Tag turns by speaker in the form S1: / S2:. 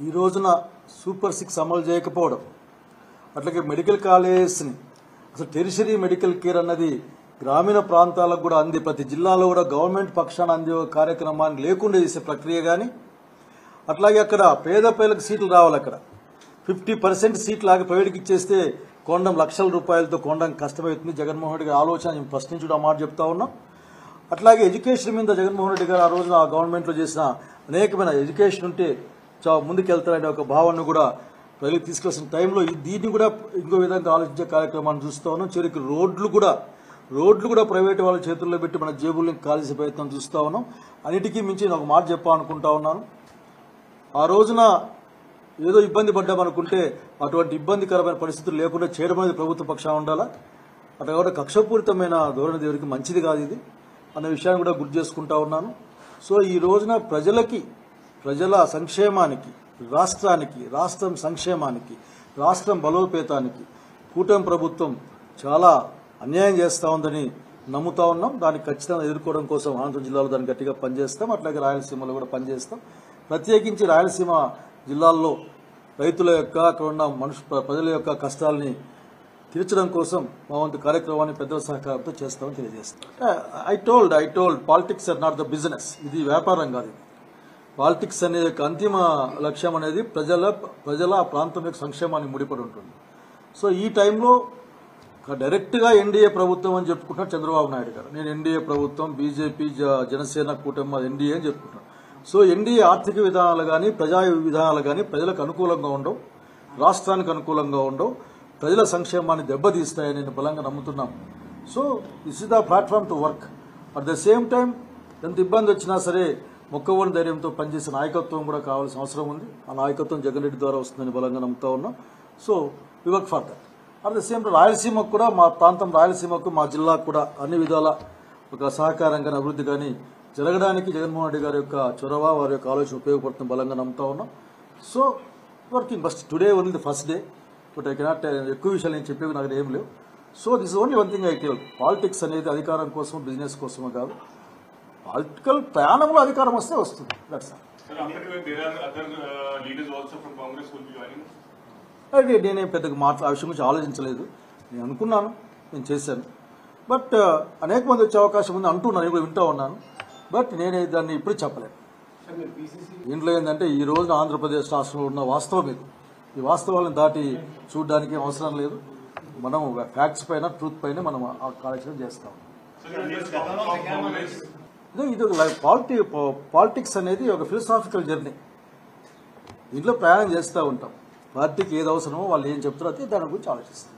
S1: ఈ రోజున సూపర్ 6 అమలు చేయకపోవడం, అట్లాగే మెడికల్ కాలేజెస్ని అసలు టెరిషరీ మెడికల్ కేర్ అన్నది గ్రామీణ ప్రాంతాలకు కూడా అంది, ప్రతి జిల్లాలో కూడా గవర్నమెంట్ పక్షాన అందే కార్యక్రమాన్ని లేకుండా చేసే ప్రక్రియ కానీ, అట్లాగే అక్కడ పేద పేదలకు సీట్లు రావాలి. అక్కడ 50% సీట్లు ఆగి ప్రైవేట్కి ఇచ్చేస్తే కొండం లక్షల రూపాయలతో కొండం కష్టమవుతుంది. జగన్మోహన్ రెడ్డి గారి ఆలోచన మేము ఫస్ట్ నుంచి కూడా మాట చెప్తా ఉన్నాం. అట్లాగే ఎడ్యుకేషన్ మీద జగన్మోహన్ రెడ్డి గారు ఆ రోజున ఆ గవర్నమెంట్లో చేసిన అనేకమైన ఎడ్యుకేషన్ ఉంటే ముందుకెళ్తారనే ఒక భావనను కూడా ప్రజలకు తీసుకొచ్చిన టైంలో దీన్ని కూడా ఇంకో విధంగా ఆలోచించే కార్యక్రమాన్ని చూస్తూ ఉన్నాం. చివరికి రోడ్లు కూడా ప్రైవేట్ వాళ్ళ చేతుల్లో పెట్టి మన జేబుల్ని కాల్చే ప్రయత్నం చూస్తూ ఉన్నాం. అన్నిటికీ మించి నేను ఒక మాట చెప్పాలనుకుంటా ఉన్నాను. ఆ రోజున ఏదో ఇబ్బంది పడ్డామనుకుంటే అటువంటి ఇబ్బందికరమైన పరిస్థితులు లేకుండా చేయడం అనేది ప్రభుత్వ పక్షాన ఉండాలా. అట్లా కూడా కక్షపూరితమైన ధోరణి దేవుడికి మంచిది కాదు ఇది అన్న విషయాన్ని కూడా గుర్తు చేసుకుంటా ఉన్నాను. సో ఈ రోజున ప్రజల సంక్షేమానికి, రాష్ట్రం సంక్షేమానికి, రాష్ట్రం బలోపేతానికి కూటమి ప్రభుత్వం చాలా అన్యాయం చేస్తూ ఉందని నమ్ముతా ఉన్నాం. దాన్ని ఖచ్చితంగా ఎదుర్కోవడం కోసం అనంతపురం జిల్లాలో దాన్ని గట్టిగా పనిచేస్తాం. అట్లాగే రాయలసీమలో కూడా పనిచేస్తాం. ప్రత్యేకించి రాయలసీమ జిల్లాల్లో రైతుల యొక్క, అక్కడ ఉన్న ప్రజల యొక్క కష్టాలని తీర్చడం కోసం మా వంతు కార్యక్రమాన్ని పెద్దల సహకారంతో చేస్తామని తెలియజేస్తాం. I told politics are not the business. ఇది వ్యాపారం కాదు. పాలిటిక్స్ అనే అంతిమ లక్ష్యం అనేది ప్రజల ఆ ప్రాంతం యొక్క సంక్షేమానికి ముడిపడి ఉంటుంది. సో ఈ టైంలో డైరెక్ట్గా ఎన్డీఏ ప్రభుత్వం అని చెప్పుకుంటున్నారు చంద్రబాబు నాయుడు గారు. నేను ఎన్డీఏ ప్రభుత్వం, బీజేపీ, జనసేన కూటమి ఎన్డీఏ అని చెప్పుకుంటున్నాను. సో ఎన్డీఏ ఆర్థిక విధానాలు కానీ, ప్రజా విధానాలు కానీ ప్రజలకు అనుకూలంగా ఉండవు, రాష్ట్రానికి అనుకూలంగా ఉండవు, ప్రజల సంక్షేమాన్ని దెబ్బతీస్తాయని నేను బలంగా నమ్ముతున్నాం. So this is the platform to work. At the same time ఎంత ఇబ్బంది వచ్చినా సరే మొక్కవోని ధైర్యంతో పనిచేసే నాయకత్వం కూడా కావాల్సిన అవసరం ఉంది. ఆ నాయకత్వం జగన్ రెడ్డి ద్వారా వస్తుందని బలంగా నమ్ముతా ఉన్నాం. So we work for that. At the same time రాయలసీమకు కూడా, మా ప్రాంతం రాయలసీమకు, మా జిల్లాకు కూడా అన్ని విధాల ఒక సహకారం కానీ, అభివృద్ధి కానీ జరగడానికి జగన్మోహన్ రెడ్డి గారి యొక్క చొరవ, వారి యొక్క ఆలోచన ఉపయోగపడుతుంది బలంగా నమ్ముతా ఉన్నాం. So working bust today only the first day. But I cannot ఎక్కువ విషయాలు నేను చెప్పేవి నాకు ఏం లేవు. So this only one thing I tell. Politics అనేది అధికారం కోసం, బిజినెస్ కోసమో కాదు. పొలిటికల్ ప్రయాణంలో అధికారం వస్తే వస్తుంది. దట్స్ నేనేం పెద్దగా ఆ విషయం గురించి ఆలోచించలేదు. నేను అనుకున్నాను, నేను చేశాను. బట్ అనేక మంది వచ్చే అవకాశం ఉంది అంటున్నాను, నేను కూడా వింటూ ఉన్నాను. బట్ నేను దాన్ని ఇప్పుడు చెప్పలేను. దీంట్లో ఏంటంటే ఈ రోజున ఆంధ్రప్రదేశ్ రాష్ట్రంలో ఉన్న వాస్తవం ఇది. ఈ వాస్తవాలను దాటి చూడడానికి అవసరం లేదు. మనం ఫ్యాక్ట్స్ పైన, ట్రూత్ పైన మనం ఆ కార్యక్రమం చేస్తాం. ఇది పాలిటిక్స్ అనేది ఒక ఫిలసాఫికల్ జర్నీ. దీంట్లో ప్రయాణం చేస్తూ ఉంటాం. పార్టీకి ఏది అవసరమో వాళ్ళు ఏం చెప్తారో అది దాని గురించి ఆలోచిస్తాం.